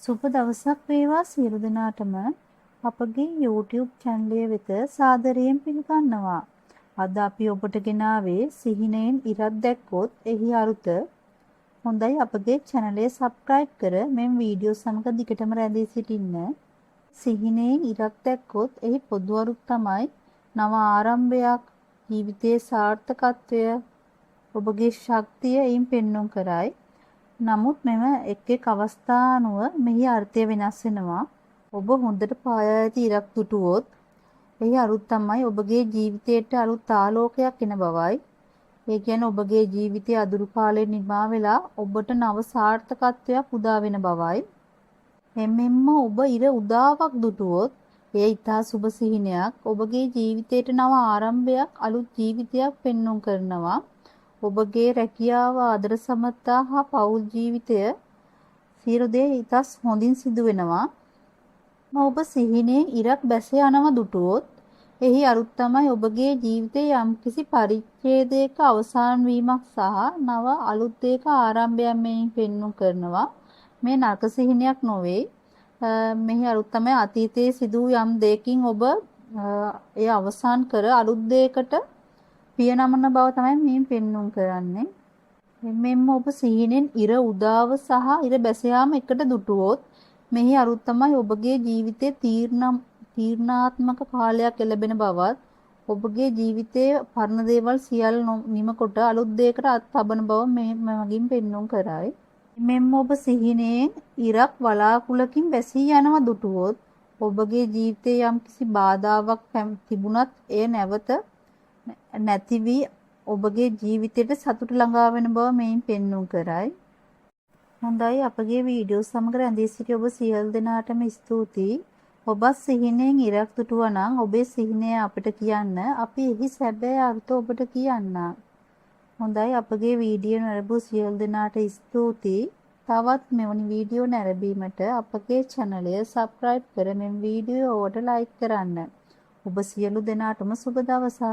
සුබ දවසක් වේවා සියලු දෙනාටම අපගේ YouTube channel වෙත සාදරයෙන් පිළිගන්නවා. අද අපි ඔබට ගෙනාවේ සිහිනෙන් ඉරක් දැක්කොත් එහි අරුත. හොඳයි අපගේ channel එක subscribe කර මෙම් වීඩියෝ සමග දිගටම රැඳී සිටින්න. සිහිනෙන් ඉරක් දැක්කොත් එහි පොදු අරුත් තමයි නව ආරම්භයක්, ජීවිතයේ සාර්ථකත්වය, ඔබගේ ශක්තිය එයින් පෙන්වුම් කරයි. නමුත් මෙම එක් අවස්ථා අනුව මෙහි අර්ථය වෙනස් වෙනවා. ඔබ හොඳට පායා ඇති ඉරක් දුටුවොත් එහි අරුත් තමයි ඔබගේ ජීවිතයට අලුත් ආලෝකයක් එන බවයි. ඒ කියන්නේ ඔබගේ ජීවිතයේ අදුරු කාලේ නිමා වෙලා ඔබට නව සාර්ථකත්වයක් උදා වෙන බවයි. එමෙන්න ඔබ ඉර උදාවක් දුටුවොත් එය ඊටා සුබ සිහිනයක්. ඔබගේ ජීවිතයට නව ආරම්භයක්, අලුත් ජීවිතයක් පෙන්වුම් කරනවා. ඔබගේ රැකියාව, ආදර සම්මතා හා පෞල් ජීවිතය සියලු දේ ඉතස් හොඳින් සිදු වෙනවා. ඔබ සිහිනේ ඉරක් බැස යනවා දුටුවොත් එහි අරුත් තමයි ඔබගේ ජීවිතයේ යම්කිසි පරිච්ඡේදයක අවසන් වීමක් සහ නව අලුත් දෙයක ආරම්භයක් මෙයින් පෙන්වුම් කරනවා. මේ නරක සිහිනයක් නොවේ. මෙහි අරුත් තමයි අතීතයේ සිදු යම් දෙයකින් ඔබ ඒ අවසන් කර අලුත් දෙයකට පිය නමන බව තමයි මේ පෙන්වුම් කරන්නේ. මෙන්න ඔබ සිහිනෙන් ඉර උදාව සහ ඉර බැස යාම එකට දුටුවොත් මෙහි අරුත් තමයි ඔබගේ ජීවිතයේ තීර්ණාත්මක කාලයක් ලැබෙන බවත්, ඔබගේ ජීවිතයේ පරණ දේවල් සියල්ල නිම කොට අලුත් දෙයකට අත් තබන බව මේ මගින් පෙන්වුම් කරයි. මෙන්න ඔබ සිහිනෙන් ඉරක් වලාකුළකින් බැසී යනවා දුටුවොත් ඔබගේ ජීවිතයේ යම්කිසි බාධාවක් තිබුණත් එය නැවත නැති වී ඔබගේ ජීවිතයට සතුට ළඟා වෙන බව මෙයින් පෙන්වුම් කරයි. හොඳයි අපගේ වීඩියෝ සමග රැඳී සිටි ඔබ සියලු දෙනාටම ස්තුතියි. ඔබ සිහිනෙන් ඉරක් දුටුවා නම් ඔබේ සිහිනය අපිට කියන්න. අපි එහි සැබෑ අර්ථය ඔබට කියන්න. හොඳයි අපගේ වීඩියෝ නරඹපු සියලු දෙනාට ස්තුතියි. තවත් මෙවැනි වීඩියෝ නැරඹීමට අපගේ channel එක subscribe කර මෙම් වීඩියෝ ඔබට like කරන්න. ඔබ සියලු දෙනාටම සුබ දවසක්.